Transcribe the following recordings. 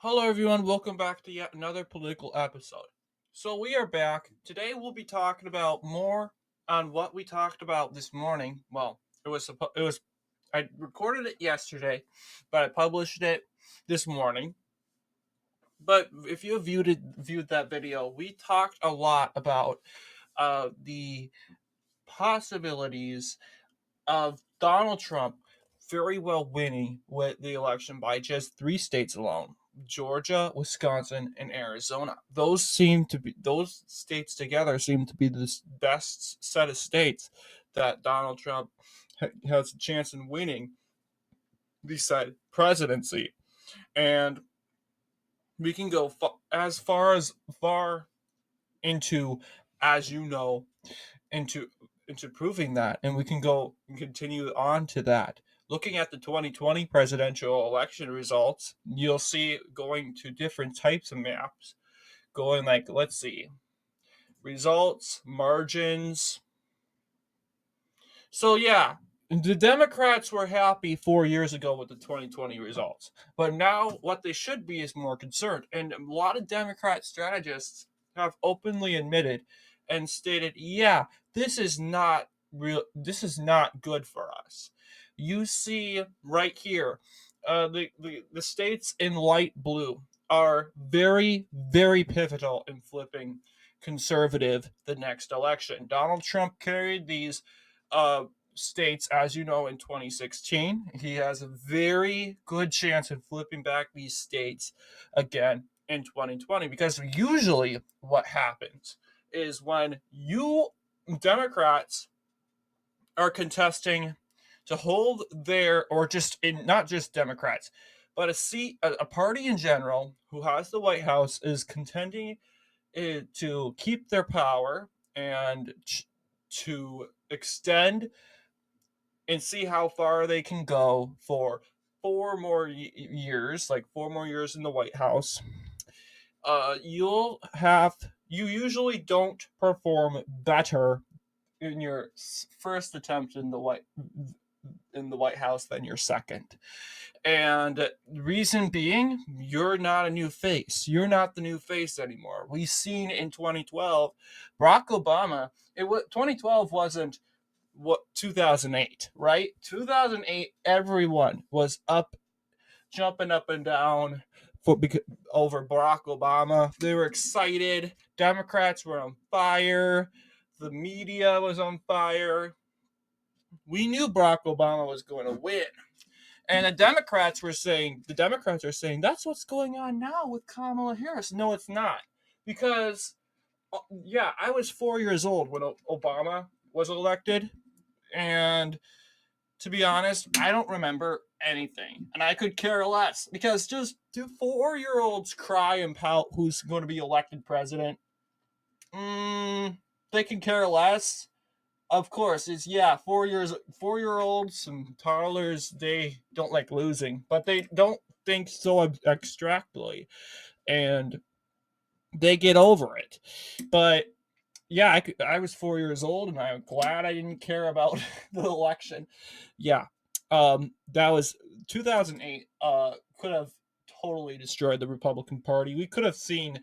Hello, everyone. Welcome back to yet another political episode. So we are back. Today we'll be talking about more on what we talked about this morning. Well, it was I recorded it yesterday, but I published it this morning. But if you viewed that video, we talked a lot about the possibilities of Donald Trump very well winning with the election by just three states alone: Georgia, Wisconsin, and Arizona. Those states together seem to be the best set of states that Donald Trump has a chance in winning the said presidency. And we can go as far into, as you know, into proving that, and we can go and continue on to that. Looking at the 2020 presidential election results, you'll see going to different types of maps, going like, let's see, results, margins. So yeah, the Democrats were happy 4 years ago with the 2020 results, but now what they should be is more concerned. And a lot of Democrat strategists have openly admitted and stated, yeah, this is not real. This is not good for us. You see right here, the states in light blue are very, very pivotal in flipping conservative the next election. Donald Trump carried these uh, states, as you know, in 2016. He has a very good chance of flipping back these states again in 2020, because usually what happens is when you Democrats are contesting to hold their, or just in, not just Democrats, but a seat, a party in general who has the White House is contending to keep their power and to extend and see how far they can go for four more years, like 4 more years in the White House. You usually don't perform better in your first attempt in the White House than your second. And reason being, you're not a new face. You're not the new face anymore. We've seen in 2012, Barack Obama. 2012 wasn't what 2008, right? 2008, everyone was jumping up and down over Barack Obama. They were excited. Democrats were on fire. The media was on fire. We knew Barack Obama was going to win. And the Democrats are saying, that's what's going on now with Kamala Harris. No, it's not. Because, yeah, I was 4 years old when Obama was elected. And to be honest, I don't remember anything. And I could care less, because just do 4-year-olds cry and pout who's going to be elected president? They can care less. Of course, it's, yeah, 4-year-olds and toddlers, they don't like losing, but they don't think so abstractly, and they get over it. But yeah, I was 4 years old, and I'm glad I didn't care about the election. Yeah, that was 2008. Could have totally destroyed the Republican Party. We could have seen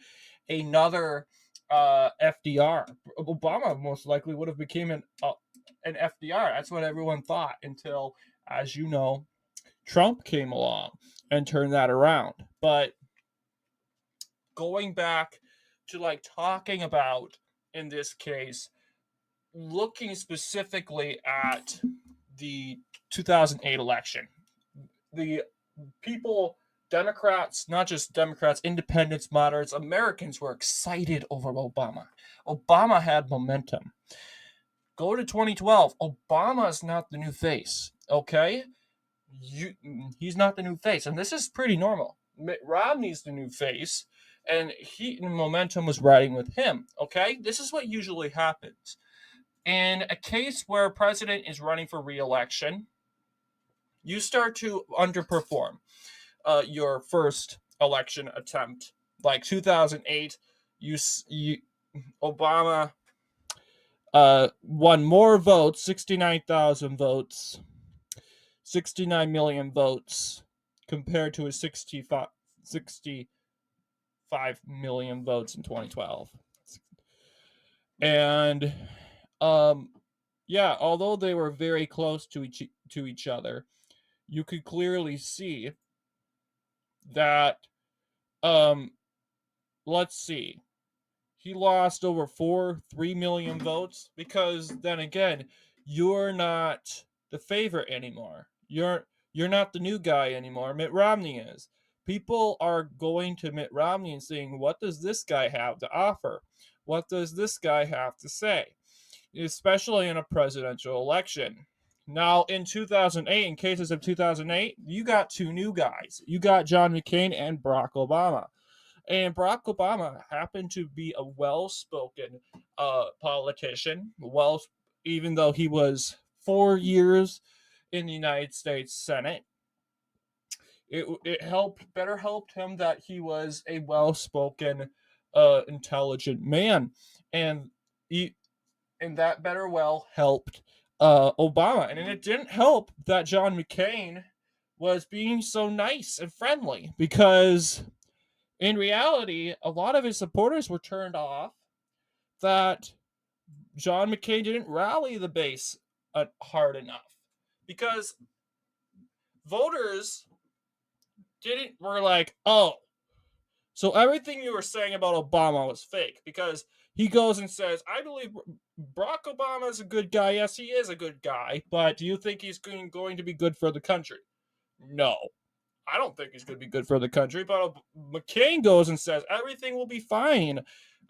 another FDR. Obama most likely would have became an FDR. That's what everyone thought, until, as you know, Trump came along and turned that around. But going back to, like, talking about, in this case, looking specifically at the 2008 election, the people, Democrats, not just Democrats, independents, moderates, Americans were excited over Obama. Obama had momentum. Go to 2012. Obama is not the new face, okay? He's not the new face, and this is pretty normal. Mitt Romney's the new face, and momentum was riding with him, okay? This is what usually happens. In a case where a president is running for re-election, you start to underperform your first election attempt. Like 2008, you Obama won more votes, 69,000 votes, 69 million votes, compared to his 65 million votes in 2012. And yeah, although they were very close to each other, you could clearly see that let's see. He lost over 3 million votes because then again, you're not the favorite anymore. You're not the new guy anymore. Mitt Romney is. People are going to Mitt Romney and saying, "What does this guy have to offer? What does this guy have to say?" Especially in a presidential election. Now, in 2008, in cases of 2008, you got two new guys. You got John McCain and Barack Obama. And Barack Obama happened to be a well-spoken politician. Even though he was 4 years in the United States Senate, it helped him that he was a well-spoken, intelligent man, and he and that helped Obama, and it didn't help that John McCain was being so nice and friendly because in reality, a lot of his supporters were turned off that John McCain didn't rally the base hard enough because voters were like, oh, so everything you were saying about Obama was fake because he goes and says, I believe Barack Obama is a good guy. Yes, he is a good guy, but do you think he's going to be good for the country? No. I don't think he's going to be good for the country, but McCain goes and says everything will be fine.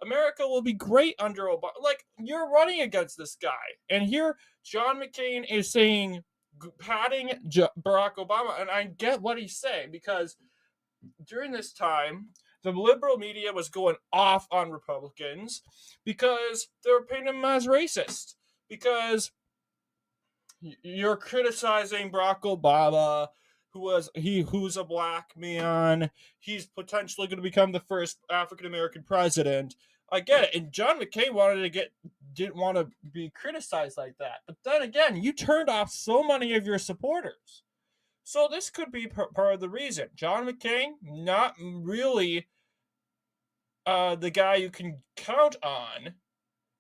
America will be great under Obama. Like, you're running against this guy. And here, John McCain is saying, patting Barack Obama. And I get what he's saying because during this time, the liberal media was going off on Republicans because they were painting them as racist. Because you're criticizing Barack Obama, who's a black man. He's potentially going to become the first African American president. I get it, and John McCain didn't want to be criticized like that. But then again, you turned off so many of your supporters. So this could be part of the reason. John McCain, not really the guy you can count on.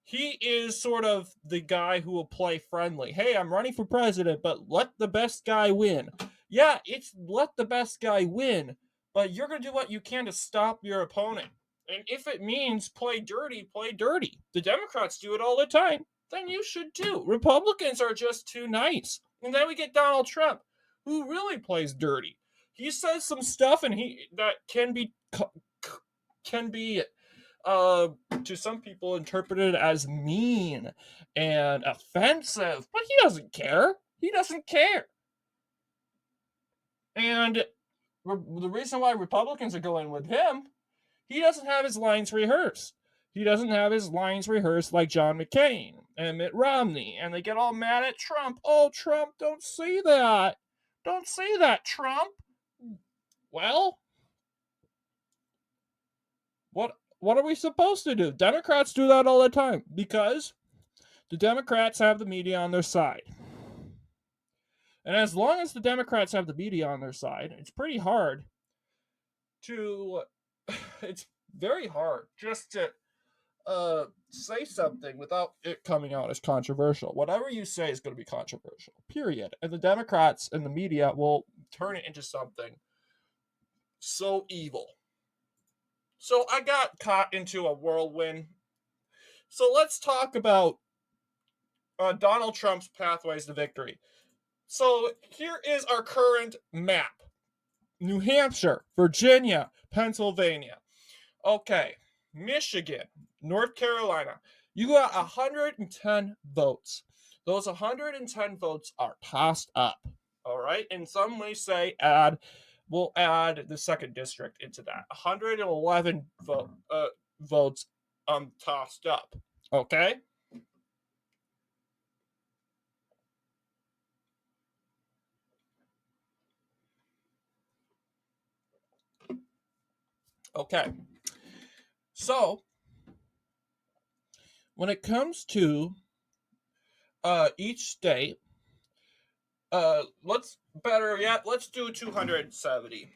He is sort of the guy who will play friendly. Hey, I'm running for president, but let the best guy win. Yeah, it's let the best guy win, but you're going to do what you can to stop your opponent. And if it means play dirty, play dirty. The Democrats do it all the time. Then you should too. Republicans are just too nice. And then we get Donald Trump, who really plays dirty. He says some stuff and that can be to some people interpreted as mean and offensive, but he doesn't care. He doesn't care. And the reason why Republicans are going with him, he doesn't have his lines rehearsed. He doesn't have his lines rehearsed like John McCain and Mitt Romney, and they get all mad at Trump. Oh, Trump, don't say that. Don't say that, Trump. Well, what are we supposed to do? Democrats do that all the time because the Democrats have the media on their side. And as long as the Democrats have the media on their side, it's pretty hard to. It's very hard just to say something without it coming out as controversial. Whatever you say is going to be controversial, period. And the Democrats and the media will turn it into something so evil. So I got caught into a whirlwind. So let's talk about Donald Trump's pathways to victory. So here is our current map. New Hampshire, Virginia, Pennsylvania. Okay, Michigan, North Carolina. You got 110 votes. Those 110 votes are tossed up. All right, and some may say we'll add the second district into that. 111 votes tossed up. Okay. Okay. So when it comes to each state, let's do 270.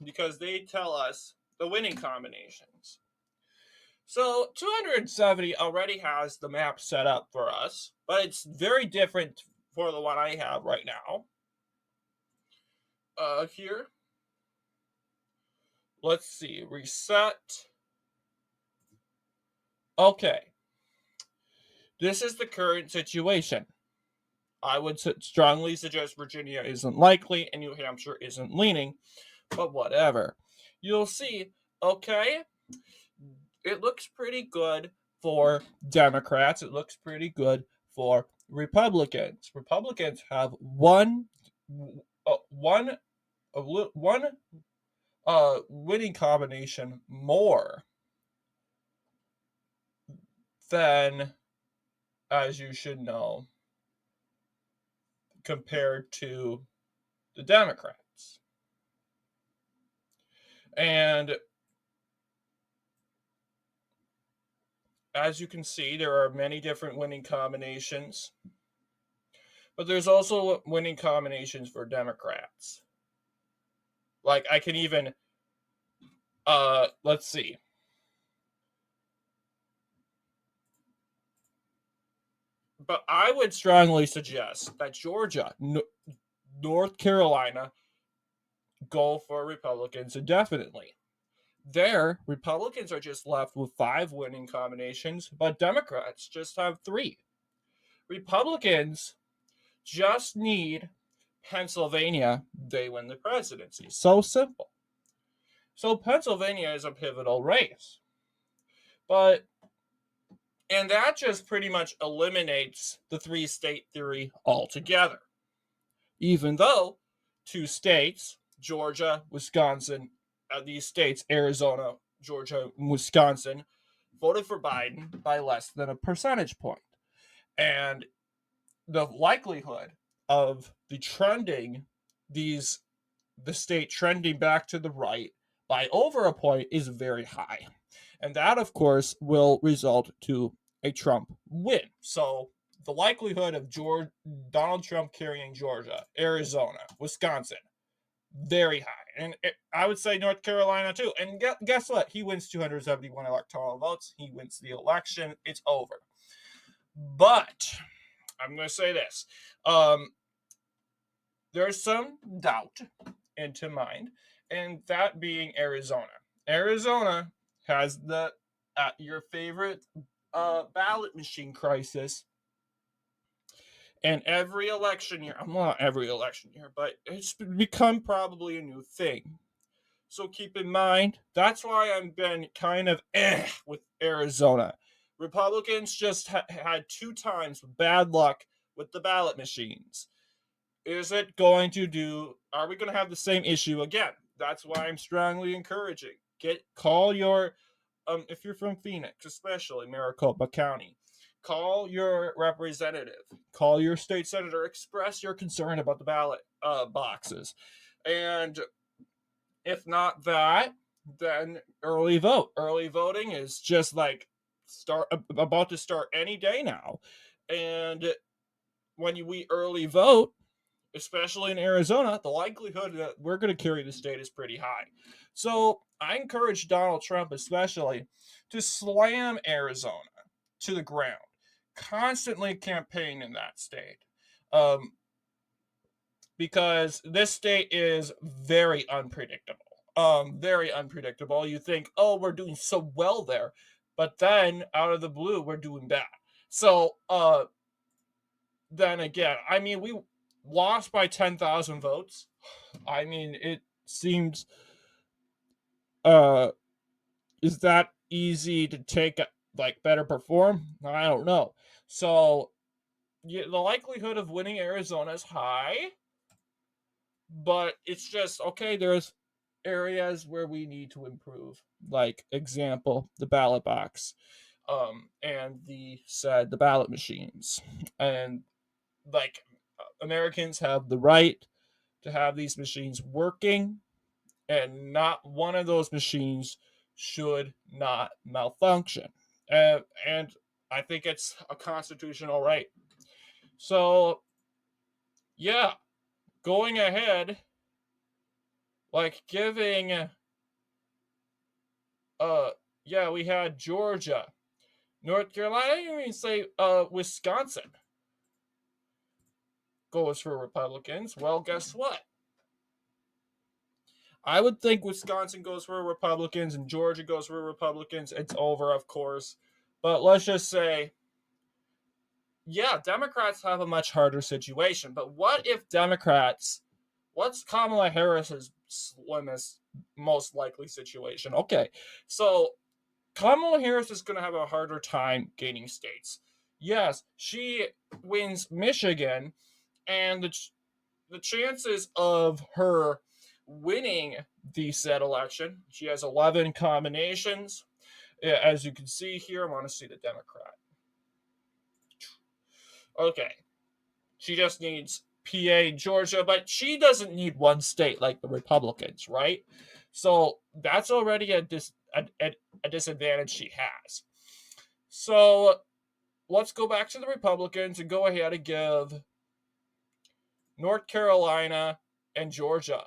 because they tell us the winning combinations. So 270 already has the map set up for us, but it's very different for the one I have right now. Here, let's see, reset. Okay, this is the current situation. I would strongly suggest Virginia isn't likely and New Hampshire isn't leaning, but whatever. You'll see, okay, it looks pretty good for Democrats. It looks pretty good for Republicans. Republicans have one winning combination more than, as you should know, compared to the Democrats. And as you can see, there are many different winning combinations, but there's also winning combinations for Democrats. Like I can even, let's see. But I would strongly suggest that Georgia, North Carolina go for Republicans indefinitely. There, Republicans are just left with 5 winning combinations, but Democrats just have 3. Republicans just need Pennsylvania, they win the presidency. So simple. So Pennsylvania is a pivotal race. And that just pretty much eliminates the 3-state theory altogether. Even though 2 states, Georgia, Wisconsin, these states, Arizona, Georgia, Wisconsin, voted for Biden by less than a percentage point. And the likelihood of the state trending back to the right by over a point is very high. And that, of course, will result to a Trump win. So the likelihood of Donald Trump carrying Georgia, Arizona, Wisconsin, very high. And I would say North Carolina too. And guess what? He wins 271 electoral votes. He wins the election. It's over. But I'm going to say this. There's some doubt into mind, and that being Arizona. Arizona has your favorite ballot machine crisis. And every election year, well, not every election year, but it's become probably a new thing. So keep in mind, that's why I've been kind of with Arizona. Republicans just had 2 times bad luck with the ballot machines. Is it going to are we going to have the same issue again? That's why I'm strongly encouraging. Call your, if you're from Phoenix, especially Maricopa County, call your representative, call your state senator, express your concern about the ballot boxes. And if not that, then early vote. Early voting is just like about to start any day now. And when we early vote, especially in Arizona, the likelihood that we're going to carry the state is pretty high. So I encourage Donald Trump, especially, to slam Arizona to the ground, constantly campaign in that state. Because this state is very unpredictable. Very unpredictable. You think, oh, we're doing so well there, but then out of the blue, we're doing bad. So, then again, I mean, we lost by 10,000 votes. I mean, it seems, uh, is that easy to take, like, better perform? I don't know. So, yeah, the likelihood of winning Arizona is high, but it's just, okay, there's areas where we need to improve. Like, example, the ballot box, and the ballot machines. And, like, Americans have the right to have these machines working, and not one of those machines should not malfunction. And I think it's a constitutional right. So, yeah, going ahead, like giving, yeah, we had Georgia, North Carolina, I didn't even say Wisconsin goes for Republicans. Well, guess what? I would think Wisconsin goes for Republicans and Georgia goes for Republicans. It's over, of course. But let's just say, yeah, Democrats have a much harder situation. But what if Democrats, what's Kamala Harris's slimmest, most likely situation? Okay, so Kamala Harris is going to have a harder time gaining states. Yes, she wins Michigan, and the chances of her winning the said election, she has 11 combinations. As you can see here, I want to see the Democrat. Okay, she just needs PA, Georgia, but she doesn't need one state like the Republicans, right? So that's already a disadvantage she has. So let's go back to the Republicans and go ahead and give North Carolina and Georgia.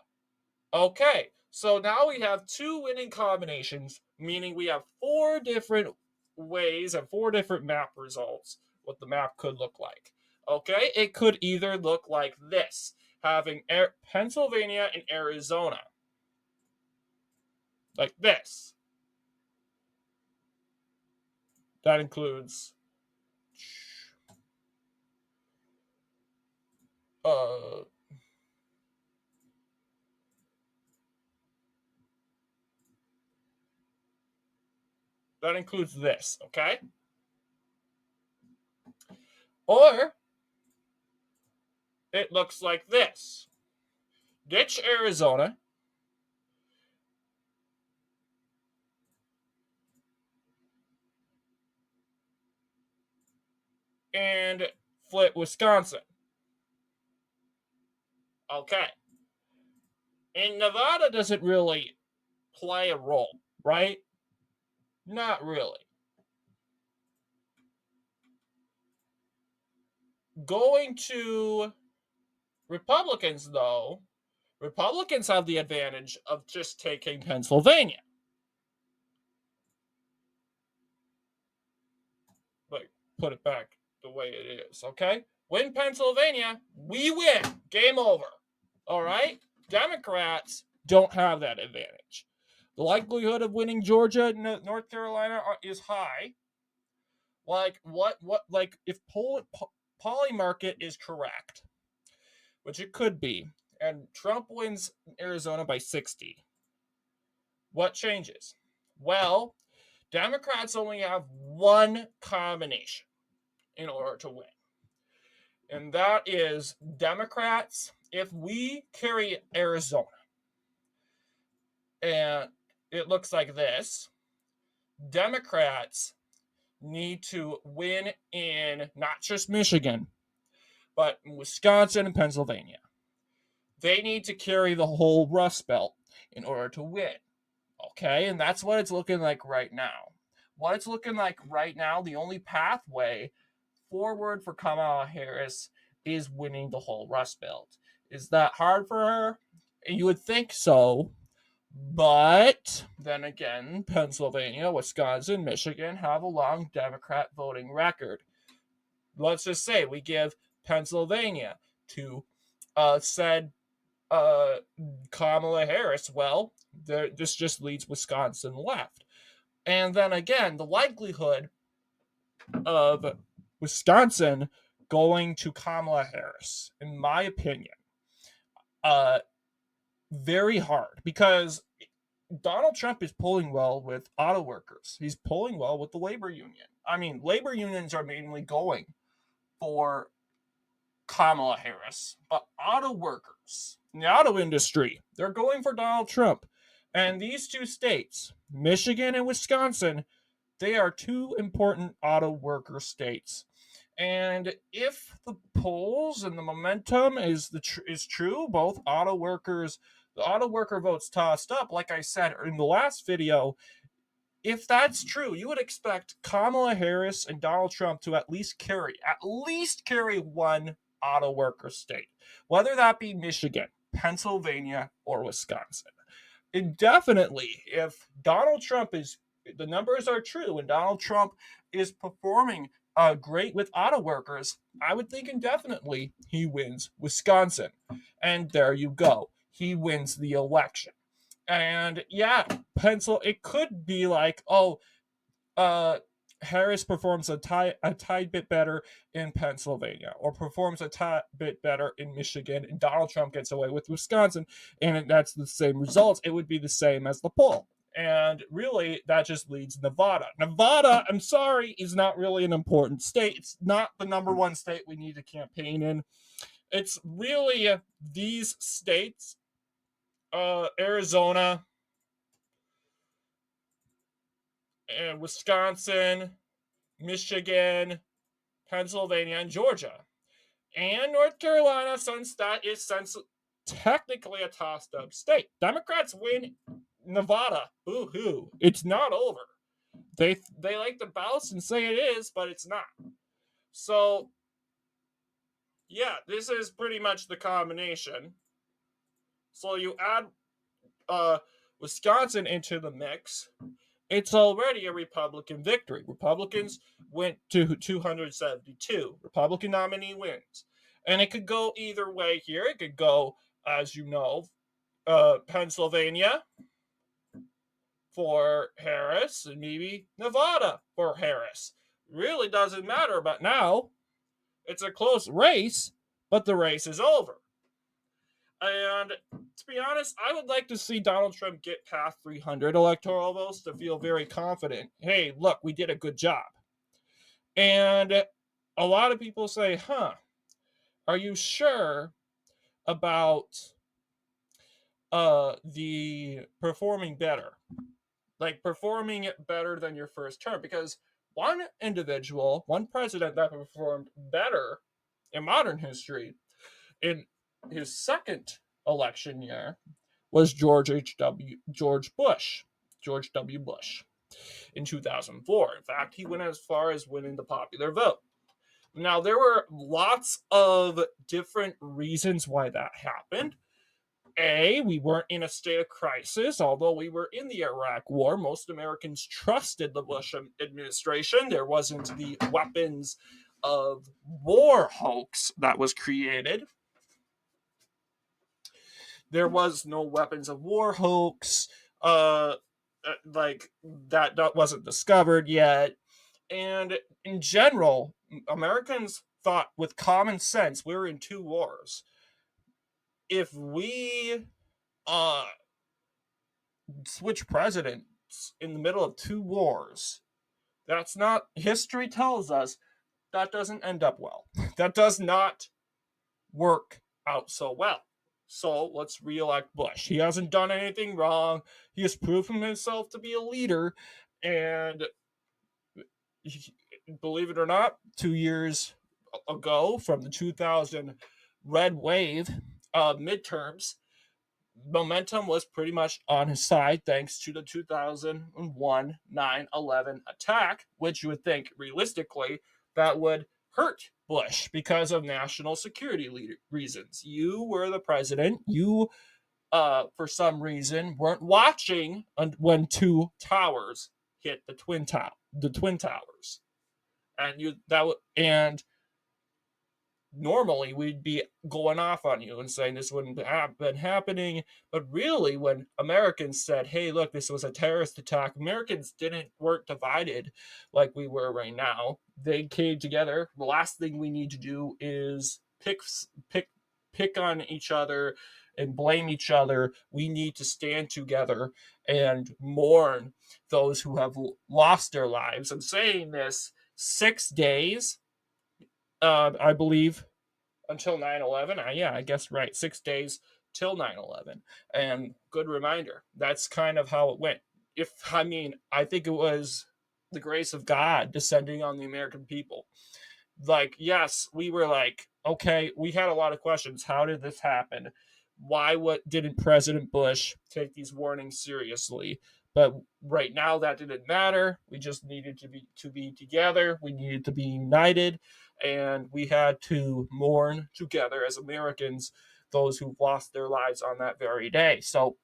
Okay, so now we have two winning combinations, meaning we have four different ways and four different map results, what the map could look like. Okay, it could either look like this, having Pennsylvania and Arizona, like this. That includes uh that includes this, okay? Or it looks like this. Ditch Arizona and flip Wisconsin. Okay. And Nevada doesn't really play a role, right? Not really. Going to Republicans, though, Republicans have the advantage of just taking Pennsylvania. Like, put it back the way it is, okay? Win Pennsylvania, we win. Game over. All right? Democrats don't have that advantage. The likelihood of winning Georgia and North Carolina is high. Like if Polymarket is correct, which it could be, and Trump wins Arizona by 60, what changes? Well, Democrats only have one combination in order to win. And that is Democrats, if we carry Arizona, and it looks like this, Democrats need to win in not just Michigan, but Wisconsin and Pennsylvania. They need to carry the whole Rust Belt in order to win. Okay, and that's what it's looking like right now. What it's looking like right now, the only pathway forward for Kamala Harris is winning the whole Rust Belt. Is that hard for her? You would think so, but then again, Pennsylvania, Wisconsin, Michigan have a long Democrat voting record. Let's just say we give Pennsylvania to said Kamala Harris. Well, this just leads Wisconsin left. And then again, the likelihood of Wisconsin going to Kamala Harris, in my opinion, uh, very hard because Donald Trump is pulling well with auto workers. He's pulling well with the labor union. I mean, labor unions are mainly going for Kamala Harris, but auto workers in the auto industry, they're going for Donald Trump. And these two states, Michigan and Wisconsin, they are two important auto worker states. And if the polls and the momentum is true, both auto workers, the auto worker votes tossed up, like I said in the last video, if that's true, you would expect Kamala Harris and Donald Trump to at least carry one auto worker state, whether that be Michigan, Pennsylvania, or Wisconsin. Indefinitely, if Donald Trump is, the numbers are true, and Donald Trump is performing great with auto workers, I would think indefinitely he wins Wisconsin. And there you go. He wins the election. And yeah, it could be like, oh, uh, Harris performs a tide bit better in Pennsylvania, or performs a tad bit better in Michigan, and Donald Trump gets away with Wisconsin, and that's the same results. It would be the same as the poll. And really, that just leads Nevada. Nevada, I'm sorry, is not really an important state. It's not the number one state we need to campaign in. It's really these states, Arizona and Wisconsin, Michigan, Pennsylvania, and Georgia. And North Carolina, since that is technically a tossed up state. Democrats win Nevada. Boo hoo. It's not over. They like to bounce and say it is, but it's not. So yeah, this is pretty much the combination. So you add Wisconsin into the mix, it's already a Republican victory. Republicans went to 272. Republican nominee wins. And it could go either way here. It could go, as you know, Pennsylvania for Harris and maybe Nevada for Harris. Really doesn't matter, but now it's a close race, but the race is over. And to be honest, I would like to see Donald Trump get past 300 electoral votes to feel very confident. Hey, look, we did a good job. And a lot of people say, are you sure about the performing better? Like performing it better than your first term? Because one individual, one president that performed better in modern history in his second election year was George Bush, George W. Bush, in 2004. In fact, he went as far as winning the popular vote. Now, there were lots of different reasons why that happened. We weren't in a state of crisis, although we were in the Iraq War. Most Americans trusted the Bush administration. There wasn't the weapons of war hoax that was created. There was no weapons of war hoax, like that wasn't discovered yet. And in general, Americans thought with common sense, we were in two wars. If we uh, switch presidents in the middle of two wars, that's not, history tells us that doesn't end up well. That does not work out so well. So let's reelect Bush. He hasn't done anything wrong. He has proven himself to be a leader. And believe it or not, 2 years ago, from the 2000 red wave midterms, momentum was pretty much on his side thanks to the 2001 9/11 attack, which you would think realistically that would hurt Bush because of national security reasons. You were the president. You, for some reason, weren't watching when two towers hit the twin towers, and normally we'd be going off on you and saying this wouldn't have been happening. But really, when Americans said, hey, look, this was a terrorist attack, Americans weren't divided like we were right now. They came together. The last thing we need to do is pick on each other and blame each other. We need to stand together and mourn those who have lost their lives. I'm saying this 6 days, I believe, until 9/11. Yeah, I guess right. 6 days till 9/11. And good reminder. That's kind of how it went. I think it was the grace of God descending on the American people. Like, yes, we were like, okay, we had a lot of questions. How did this happen? Didn't President Bush take these warnings seriously? But right now that didn't matter. We just needed to be together. We needed to be united, and we had to mourn together as Americans those who've lost their lives on that very day. So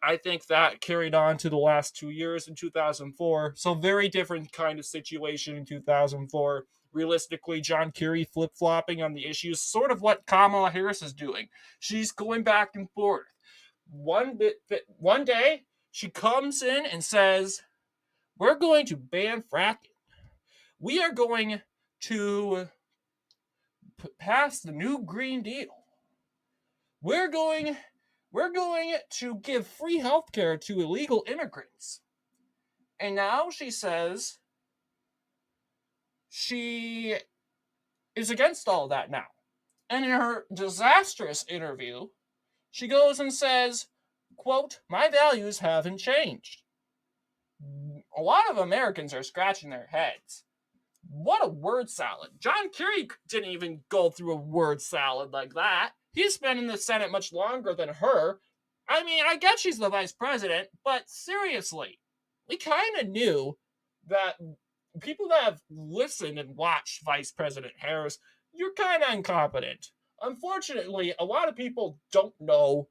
I think that carried on to the last 2 years in 2004. So very different kind of situation in 2004. Realistically, John Kerry flip-flopping on the issues, sort of what Kamala Harris is doing. She's going back and forth. One day, she comes in and says, "We're going to ban fracking. We are going to pass the new Green Deal. We're going we're going to give free health care to illegal immigrants." And now she says she is against all that now. And in her disastrous interview, she goes and says, quote, "My values haven't changed." A lot of Americans are scratching their heads. What a word salad. John Kerry didn't even go through a word salad like that. He's been in the Senate much longer than her. I mean, I get she's the vice president, but seriously, we kind of knew that people that have listened and watched Vice President Harris, you're kind of incompetent. Unfortunately, a lot of people don't know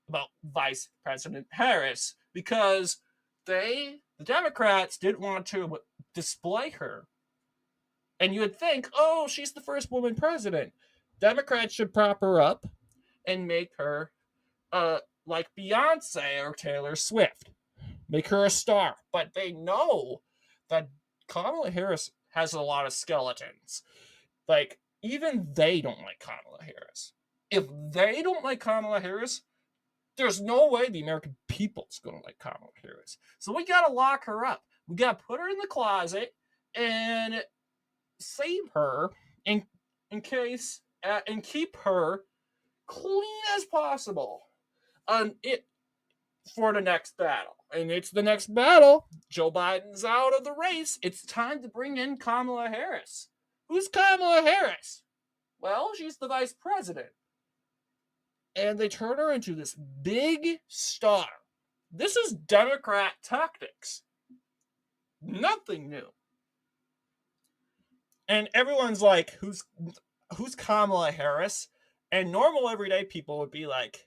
about Vice President Harris because the Democrats, didn't want to display her. And you would think, oh, she's the first woman president. Democrats should prop her up and make her like Beyonce or Taylor Swift. Make her a star. But they know that Kamala Harris has a lot of skeletons. Like, even they don't like Kamala Harris. If they don't like Kamala Harris, there's no way the American people's going to like Kamala Harris. So we got to lock her up. We got to put her in the closet and save her in case and keep her clean as possible it for the next battle. And it's the next battle. Joe Biden's out of the race. It's time to bring in Kamala Harris. Who's Kamala Harris? Well, she's the vice president. And they turn her into this big star. This is Democrat tactics. Nothing new. And everyone's like, who's Kamala Harris? And normal everyday people would be like,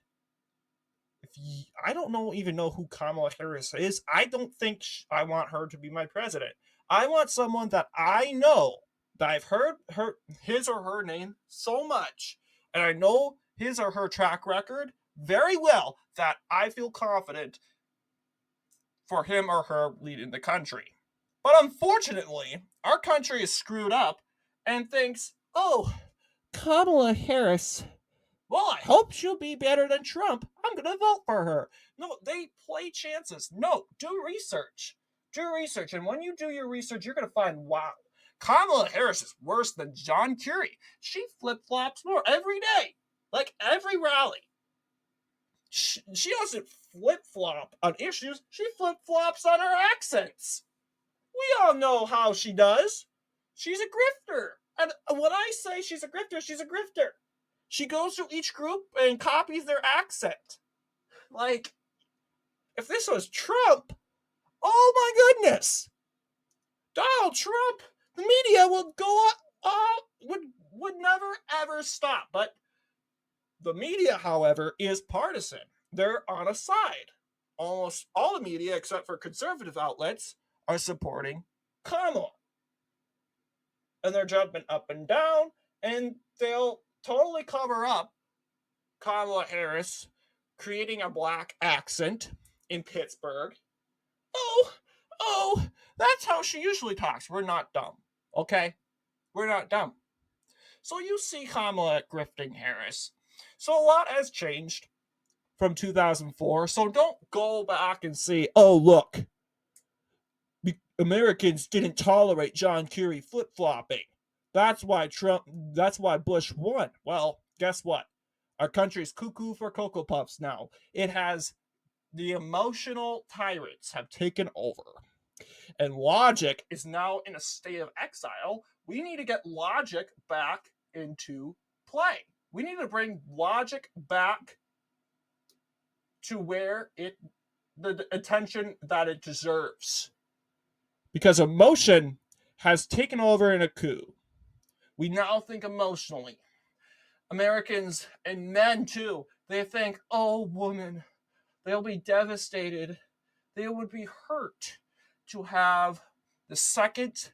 I don't even know who Kamala Harris is. I don't think I want her to be my president. I want someone that I know, that I've heard his or her name so much, and I know his or her track record very well, that I feel confident for him or her leading the country. But unfortunately, our country is screwed up and thinks, oh, Kamala Harris, well, I hope she'll be better than Trump. I'm going to vote for her. No, they play chances. No, do research. Do research. And when you do your research, you're going to find, wow, Kamala Harris is worse than John Kerry. She flip-flops more every day. Like every rally. She doesn't flip-flop on issues. She flip-flops on her accents. We all know how she does. She's a grifter. And when I say she's a grifter, she's a grifter. She goes to each group and copies their accent. Like, if this was Trump, oh my goodness. Donald Trump, the media would go up, would never ever stop. But the media, however, is partisan. They're on a side. Almost all the media, except for conservative outlets, are supporting Kamala. And they're jumping up and down, and they'll totally cover up Kamala Harris creating a black accent in Pittsburgh. Oh, that's how she usually talks. We're not dumb, okay? We're not dumb. So you see Kamala grifting Harris. So a lot has changed from 2004. So don't go back and say, oh, look, Americans didn't tolerate John Kerry flip-flopping. That's why Bush won. Well, guess what? Our country's cuckoo for Cocoa Puffs now. It has, the emotional tyrants have taken over. And logic is now in a state of exile. We need to get logic back into play. We need to bring logic back to where the attention that it deserves. Because emotion has taken over in a coup. We now think emotionally. Americans, and men too, they think, oh, woman, They'll be devastated. They would be hurt to have the second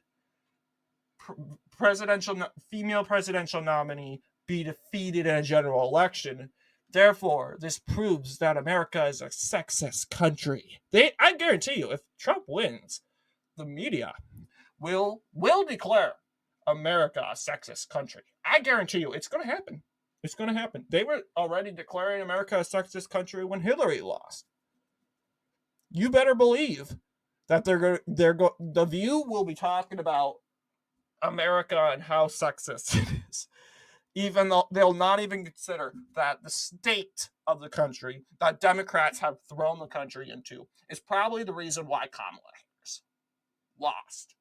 female presidential nominee be defeated in a general election. Therefore, this proves that America is a sexist country. I guarantee you, if Trump wins, the media will declare America a sexist country. I guarantee you, it's going to happen. It's going to happen. They were already declaring America a sexist country when Hillary lost. You better believe that The View will be talking about America and how sexist it is. Even though they'll not even consider that the state of the country that Democrats have thrown the country into is probably the reason why Kamala Harris lost.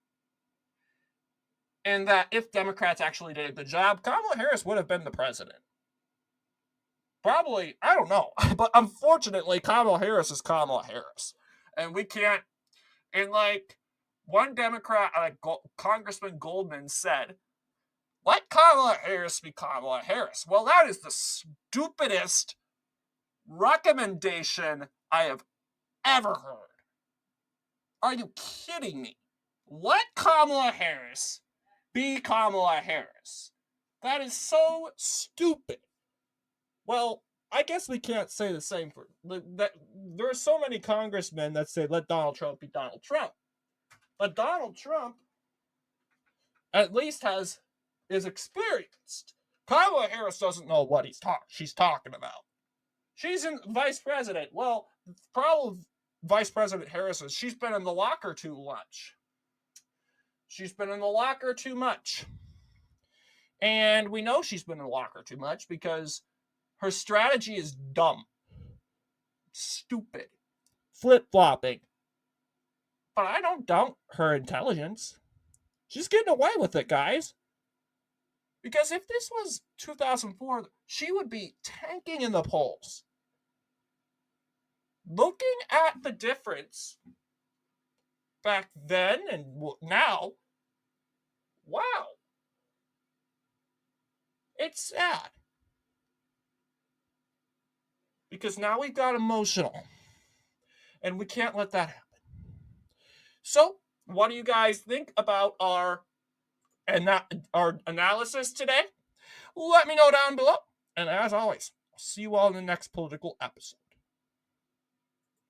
And that if Democrats actually did the job, Kamala Harris would have been the president. Probably, I don't know. But unfortunately, Kamala Harris is Kamala Harris. And we can't, and like one Democrat, Congressman Goldman said, let Kamala Harris be Kamala Harris. Well, that is the stupidest recommendation I have ever heard. Are you kidding me? Let Kamala Harris be Kamala Harris. That is so stupid. Well, I guess we can't say the same for that. There are so many congressmen that say let Donald Trump be Donald Trump. But Donald Trump at least is experienced. Kamala Harris doesn't know what she's talking about. She's in vice president. Well, the problem with Vice President Harris is she's been in the locker too much. She's been in the locker too much. And we know she's been in the locker too much because her strategy is dumb. Stupid. Flip-flopping. But I don't doubt her intelligence. She's getting away with it, guys. Because if this was 2004, she would be tanking in the polls. Looking at the difference back then and now, wow. It's sad. Because now we got emotional. And we can't let that happen. So, what do you guys think about our analysis today? Let me know down below. And as always, I'll see you all in the next political episode.